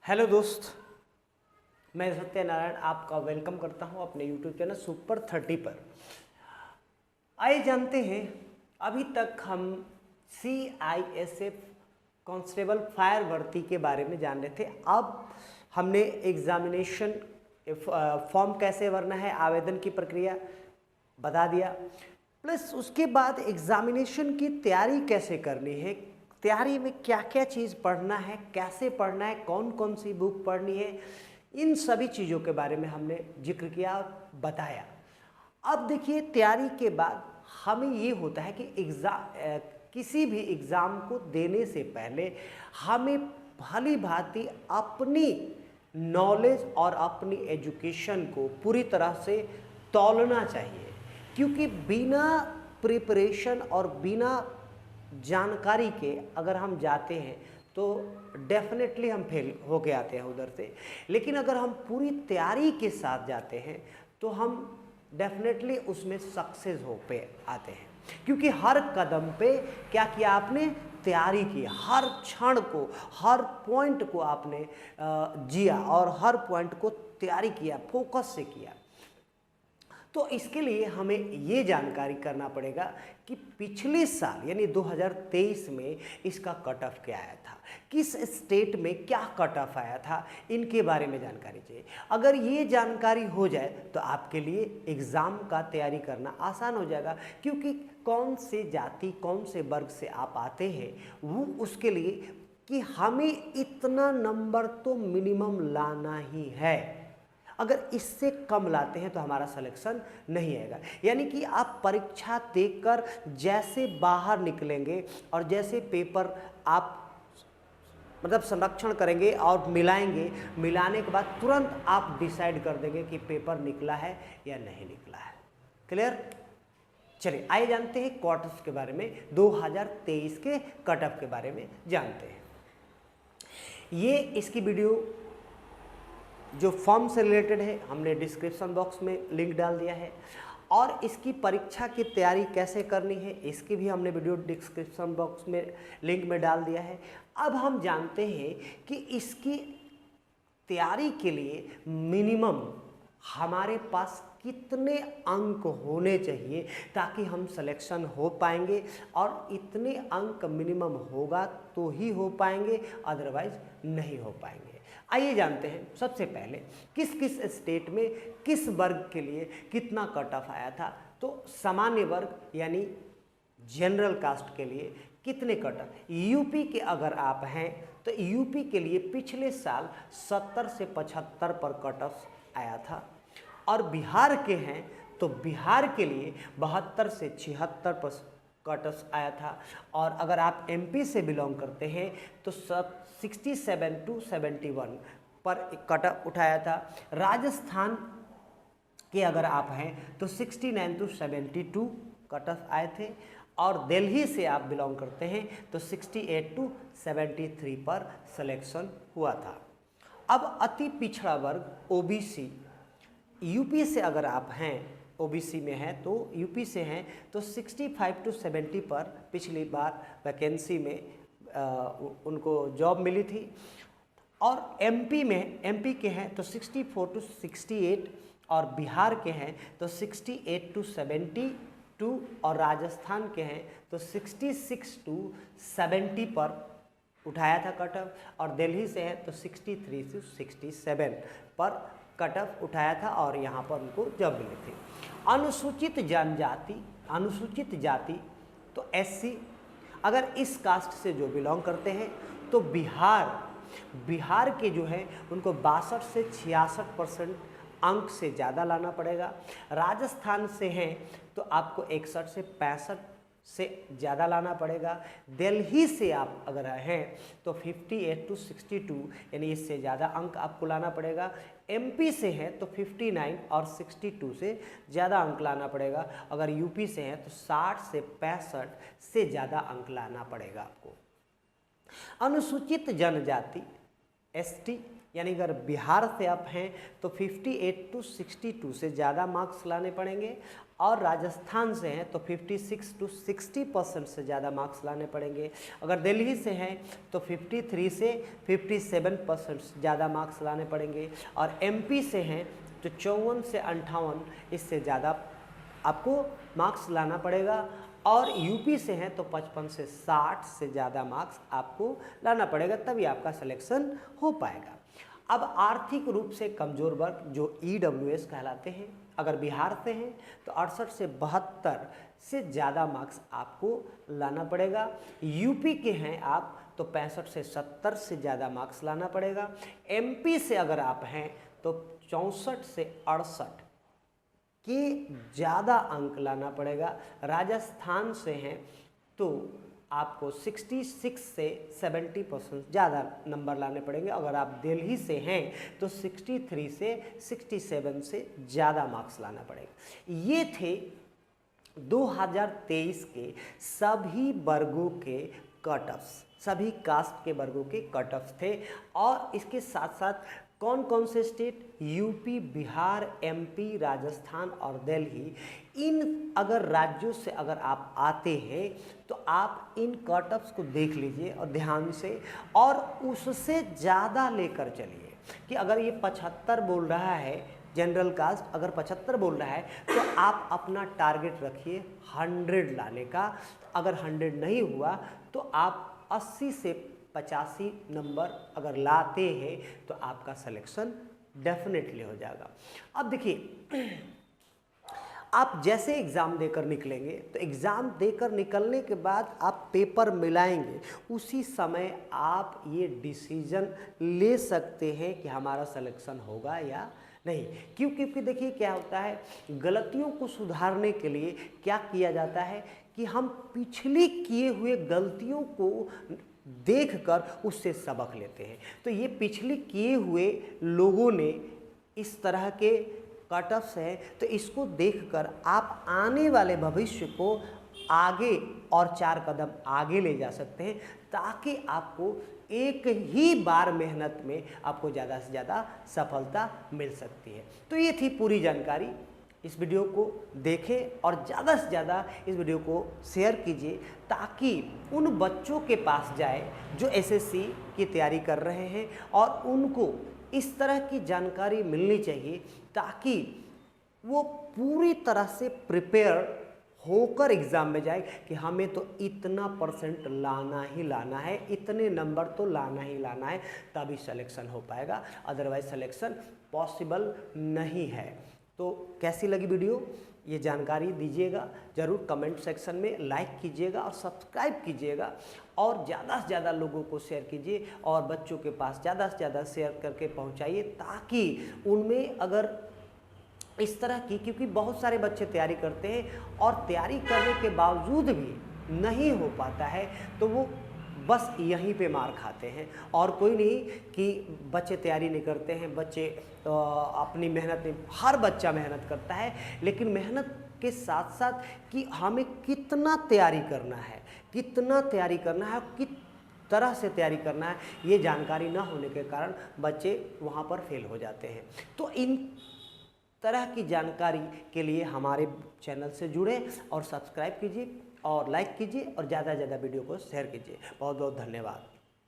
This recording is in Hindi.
हेलो दोस्त, मैं सत्यनारायण आपका वेलकम करता हूं अपने यूट्यूब चैनल सुपर 30 पर। आइए जानते हैं, अभी तक हम CISF कांस्टेबल फायर भर्ती के बारे में जान रहे थे। अब हमने एग्जामिनेशन फॉर्म कैसे भरना है, आवेदन की प्रक्रिया बता दिया, प्लस उसके बाद एग्जामिनेशन की तैयारी कैसे करनी है, तैयारी में क्या क्या चीज़ पढ़ना है, कैसे पढ़ना है, कौन कौन सी बुक पढ़नी है, इन सभी चीज़ों के बारे में हमने जिक्र किया, बताया। अब देखिए, तैयारी के बाद हमें ये होता है कि किसी भी एग्ज़ाम को देने से पहले हमें भली भांति अपनी नॉलेज और अपनी एजुकेशन को पूरी तरह से तौलना चाहिए, क्योंकि बिना प्रिपरेशन और बिना जानकारी के अगर हम जाते हैं तो डेफिनेटली हम फेल होके आते हैं उधर से। लेकिन अगर हम पूरी तैयारी के साथ जाते हैं तो हम डेफिनेटली उसमें सक्सेस हो पे आते हैं, क्योंकि हर कदम पे क्या किया आपने, तैयारी की, हर क्षण को, हर पॉइंट को आपने जिया और हर पॉइंट को तैयारी किया, फोकस से किया। तो इसके लिए हमें ये जानकारी करना पड़ेगा कि पिछले साल यानी 2023 में इसका कट ऑफ क्या आया था, किस स्टेट में क्या कट ऑफ आया था, इनके बारे में जानकारी चाहिए। अगर ये जानकारी हो जाए तो आपके लिए एग्ज़ाम का तैयारी करना आसान हो जाएगा, क्योंकि कौन से जाति कौन से वर्ग से आप आते हैं वो उसके लिए कि हमें इतना नंबर तो मिनिमम लाना ही है। अगर इससे कम लाते हैं तो हमारा सिलेक्शन नहीं आएगा। यानी कि आप परीक्षा देकर जैसे बाहर निकलेंगे और जैसे पेपर आप मतलब संरक्षण करेंगे और मिलाएंगे, मिलाने के बाद तुरंत आप डिसाइड कर देंगे कि पेपर निकला है या नहीं निकला है। क्लियर? चलिए आइए जानते हैं क्वार्टर्स के बारे में, 2023 के कट ऑफ के बारे में जानते हैं। ये इसकी वीडियो जो फॉर्म से रिलेटेड है हमने डिस्क्रिप्शन बॉक्स में लिंक डाल दिया है, और इसकी परीक्षा की तैयारी कैसे करनी है इसकी भी हमने वीडियो डिस्क्रिप्शन बॉक्स में लिंक में डाल दिया है। अब हम जानते हैं कि इसकी तैयारी के लिए मिनिमम हमारे पास कितने अंक होने चाहिए ताकि हम सिलेक्शन हो पाएंगे, और इतने अंक मिनिमम होगा तो ही हो पाएंगे, अदरवाइज नहीं हो पाएंगे। आइए जानते हैं सबसे पहले किस किस स्टेट में किस वर्ग के लिए कितना कट ऑफ आया था। तो सामान्य वर्ग यानी जनरल कास्ट के लिए कितने कट ऑफ, यूपी के अगर आप हैं तो यूपी के लिए पिछले साल 70 से 75 पर कट ऑफ आया था, और बिहार के हैं तो बिहार के लिए 72 से 76 पर कट ऑफ आया था, और अगर आप एमपी से बिलोंग करते हैं तो 67 to 71 पर कट ऑफ उठाया था। राजस्थान के अगर आप हैं तो 69 to 72 कट ऑफ आए थे, और दिल्ली से आप बिलोंग करते हैं तो 68 to 73 पर सिलेक्शन हुआ था। अब अति पिछड़ा वर्ग ओबीसी, यूपी से अगर आप हैं ओबीसी में हैं तो यूपी से हैं तो 65 to 70 पर पिछली बार वैकेंसी में उनको जॉब मिली थी, और एमपी के हैं तो 64 to 68, और बिहार के हैं तो 68 to 72, और राजस्थान के हैं तो 66 to 70 पर उठाया था कट ऑफ, और दिल्ली से हैं तो 63 to 67 पर कट ऑफ उठाया था, और यहाँ पर उनको जॉब मिली थी। अनुसूचित जनजाति, अनुसूचित जाति तो एससी, अगर इस कास्ट से जो बिलोंग करते हैं तो बिहार के जो है उनको 62 से 66% अंक से ज़्यादा लाना पड़ेगा। राजस्थान से हैं तो आपको 61 से 65 से ज़्यादा लाना पड़ेगा। दिल्ली से आप अगर हैं तो 58 to 62 यानी इससे ज़्यादा अंक आपको लाना पड़ेगा। एमपी से हैं तो 59 और 62 से ज़्यादा अंक लाना पड़ेगा। अगर यूपी से हैं तो 60 से 65 से ज़्यादा अंक लाना पड़ेगा आपको। अनुसूचित जनजाति एसटी, यानी अगर बिहार से आप हैं तो 58 to 62 से ज़्यादा मार्क्स लाने पड़ेंगे, और राजस्थान से हैं तो 56 to 60% से ज़्यादा मार्क्स लाने पड़ेंगे। अगर दिल्ली से हैं तो 53 से 57% ज़्यादा मार्क्स लाने पड़ेंगे। और एमपी से हैं तो 54 से 58 इससे ज़्यादा आपको मार्क्स लाना पड़ेगा। और यूपी से हैं तो 55 से 60 से ज़्यादा मार्क्स आपको लाना पड़ेगा, तभी आपका सिलेक्शन हो पाएगा। अब आर्थिक रूप से कमज़ोर वर्ग जो EWS कहलाते हैं, अगर बिहार से हैं तो 68 से 72 से ज़्यादा मार्क्स आपको लाना पड़ेगा। यूपी के हैं आप तो 65 से 70 से ज़्यादा मार्क्स लाना पड़ेगा। एमपी से अगर आप हैं तो 64 से 68 के ज़्यादा अंक लाना पड़ेगा। राजस्थान से हैं तो आपको 66 से 70% ज़्यादा नंबर लाने पड़ेंगे। अगर आप दिल्ली से हैं तो 63 से 67 से ज़्यादा मार्क्स लाना पड़ेगा। ये थे 2023 के सभी वर्गों के कट ऑफ्स, सभी कास्ट के वर्गों के कट ऑफ्स थे। और इसके साथ साथ कौन कौन से state, UP, Bihar, MP, Rajasthan और दिल्ली, इन अगर राज्यों से अगर आप आते हैं तो आप इन कट ऑफ्स को देख लीजिए और ध्यान से, और उससे ज़्यादा लेकर चलिए कि अगर ये 75 बोल रहा है जनरल कास्ट, अगर 75 बोल रहा है तो आप अपना टारगेट रखिए 100 लाने का। अगर 100 नहीं हुआ तो आप 80 से 85 नंबर अगर लाते हैं तो आपका सिलेक्शन डेफिनेटली हो जाएगा। अब देखिए, आप जैसे एग्ज़ाम देकर निकलेंगे तो एग्ज़ाम देकर निकलने के बाद आप पेपर मिलाएंगे, उसी समय आप ये डिसीजन ले सकते हैं कि हमारा सिलेक्शन होगा या नहीं। क्योंकि देखिए क्या होता है, गलतियों को सुधारने के लिए क्या किया जाता है कि हम पिछली किए हुए गलतियों को देखकर उससे सबक लेते हैं। तो ये पिछले किए हुए लोगों ने इस तरह के कट ऑफ्स है, तो इसको देखकर आप आने वाले भविष्य को आगे और 4 कदम आगे ले जा सकते हैं, ताकि आपको एक ही बार मेहनत में आपको ज़्यादा से ज़्यादा सफलता मिल सकती है। तो ये थी पूरी जानकारी। इस वीडियो को देखें और ज़्यादा से ज़्यादा इस वीडियो को शेयर कीजिए, ताकि उन बच्चों के पास जाए जो एसएससी की तैयारी कर रहे हैं और उनको इस तरह की जानकारी मिलनी चाहिए, ताकि वो पूरी तरह से प्रिपेयर होकर एग्ज़ाम में जाए कि हमें तो इतना % लाना ही लाना है, इतने नंबर तो लाना ही लाना है, तभी सिलेक्शन हो पाएगा, अदरवाइज सिलेक्शन पॉसिबल नहीं है। तो कैसी लगी वीडियो, ये जानकारी दीजिएगा ज़रूर, कमेंट सेक्शन में लाइक कीजिएगा और सब्सक्राइब कीजिएगा, और ज़्यादा से ज़्यादा लोगों को शेयर कीजिए और बच्चों के पास ज़्यादा से ज़्यादा शेयर करके पहुंचाइए, ताकि उनमें अगर इस तरह की, क्योंकि बहुत सारे बच्चे तैयारी करते हैं और तैयारी करने के बावजूद भी नहीं हो पाता है, तो वो बस यहीं पे मार खाते हैं। और कोई नहीं कि बच्चे तैयारी नहीं करते हैं, बच्चे अपनी मेहनत में, हर बच्चा मेहनत करता है, लेकिन मेहनत के साथ साथ कि हमें कितना तैयारी करना है, कितना तैयारी करना है, किस तरह से तैयारी करना है, ये जानकारी ना होने के कारण बच्चे वहाँ पर फेल हो जाते हैं। तो इन तरह की जानकारी के लिए हमारे चैनल से जुड़े और सब्सक्राइब कीजिए और लाइक कीजिए और ज़्यादा से ज़्यादा वीडियो को शेयर कीजिए। बहुत बहुत धन्यवाद।